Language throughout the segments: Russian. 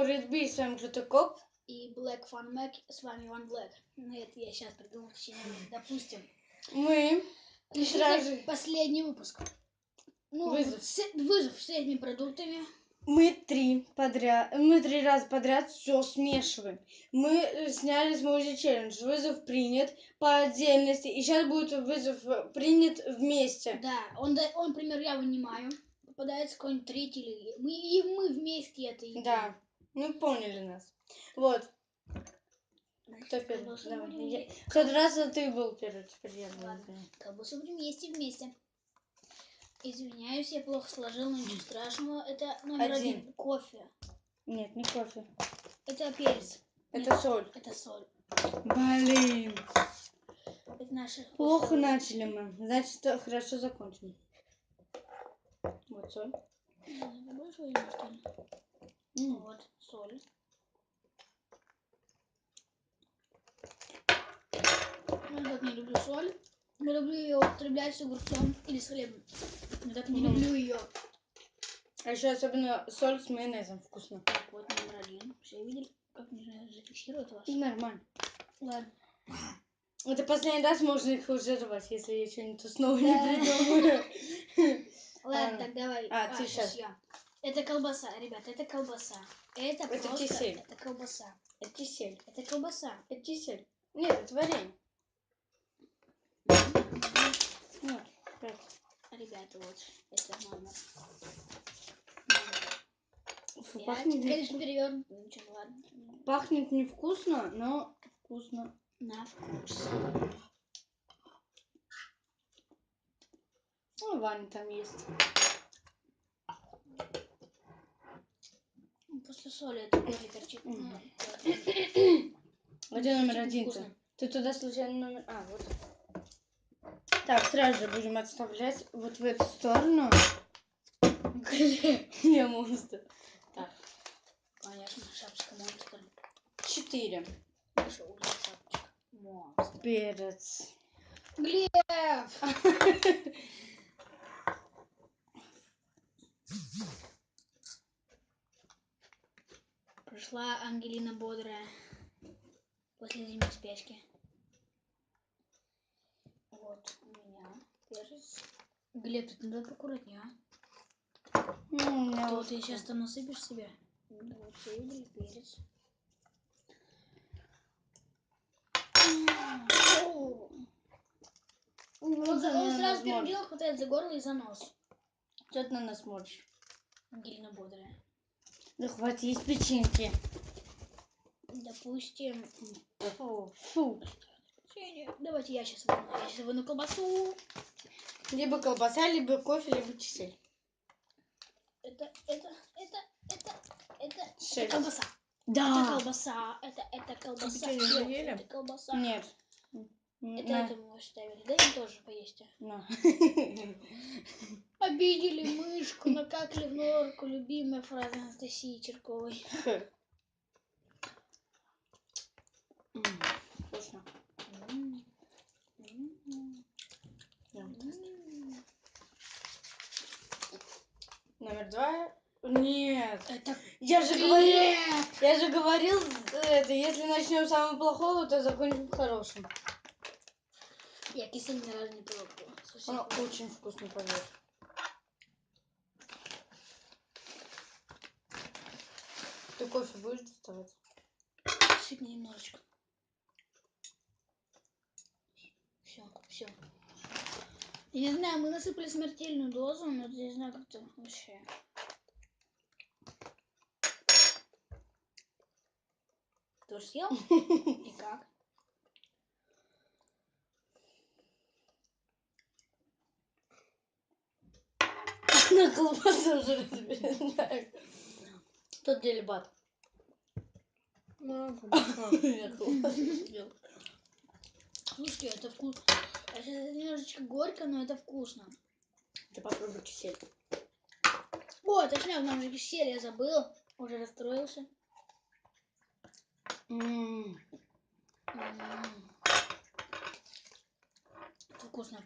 Red Bee, с вами Крутой Коп. И Black Fun Mac, с вами Иван Блэк. Ну, это я сейчас придумал, допустим. Мы сразу... Последний выпуск. Ну, вызов. Вызов с этими продуктами. Мы три раза подряд все смешиваем. Мы сняли смузи челлендж. Вызов принят по отдельности. И сейчас будет вызов принят вместе. Да, он, например, я вынимаю. Попадается какой-нибудь третий или... Мы вместе это едим. Да, ну поняли нас. Вот. Кто первый? Давай. В тот раз ты был первый. Теперь я был. Колбасу будем есть вместе. Извиняюсь, я плохо сложил, но ничего страшного. Это номер один. Кофе. Нет, не кофе. Это перец. Это соль. Это соль. Блин. Это наши... Плохо начали мы. Значит, хорошо закончим. Вот соль. Больше возьму, что ли? Вот, соль. Я так не люблю соль. Я люблю ее употреблять с огурцом или с хлебом. Я так не люблю ее. А еще особенно соль с майонезом вкусно. Так, вот номер один. Все видели, как нужно зафиксировать вас? Нормально. Ладно. Это последний раз можно их уже рвать, если я что-нибудь снова не придумаю. Ладно, так давай. Ты сейчас. Я. Это колбаса, ребят, это колбаса. Это просто... кисель. Это колбаса. Это кисель. Это колбаса. Это кисель. Нет, это варенье. Вот, ребята, вот, это номер. Фу, пахнет... Конечно, перевернут, ну ничего, ладно. Пахнет невкусно, но вкусно. На вкус. Ну, Ваня там есть. После соли это горло перчит. Где номер один-то? Ты туда случайно номер... вот. Так, сразу же будем отставлять вот в эту сторону. Я монстр. Так. Конечно, шапочка монстр. 4. Пошел, шапочка монстр. Перец. Глеб! Пришла Ангелина бодрая после зимней спячки. Вот у меня перец. Глеб, тут надо поаккуратнее, а? То ты сейчас там насыпешь себе. Вот, все видели перец. Он сразу первым делом хватает за горло и за нос. Что ты на нас смотришь? Ангелина бодрая. Да хватит есть печеньки. Допустим... Фу. Давайте я сейчас выну колбасу. Либо колбаса, либо кофе, либо кисель. Это колбаса. Да. Это колбаса. Это колбаса. Это колбаса. Нет. Это мы оставили. Да, им тоже поесть. Обидели мышку, накакали в норку. Любимая фраза Анастасии Черковой. Вкусно. Номер 2. Нет. Я же говорил, если начнем с самого плохого, то закончим хорошим. Я кисель ни разу не пробовала. Она очень вкусно, поверь. Ты кофе будешь доставать? Сыпни немножечко. Все. Я не знаю, мы насыпали смертельную дозу, но я не знаю, как-то вообще. Ты уже съел? И как? На колбасу уже разбираю. Тот дельбат. Я колбасу съел. Слушайте, это вкусно. Это немножечко горько, но это вкусно. Ты попробуй кисель. О, точняк, нам же кисель, я забыл. Уже расстроился. Это вкусно.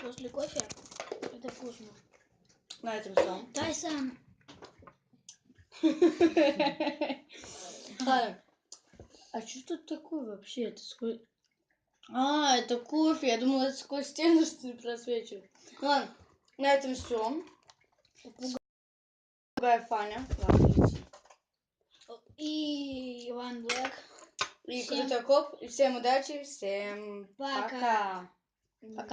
После кофе это вкусно. На этом все. Тайсон. Ладно. А что тут такое вообще? Это сквозь... А, это кофе. Я думала, это сквозь стену, что ли, просвечивает. Ладно, на этом все. Другая Фаня. Ладно, иди. И Иван Блэк. И Всем Крутой Коп. И всем удачи. Всем пока. пока. Пока.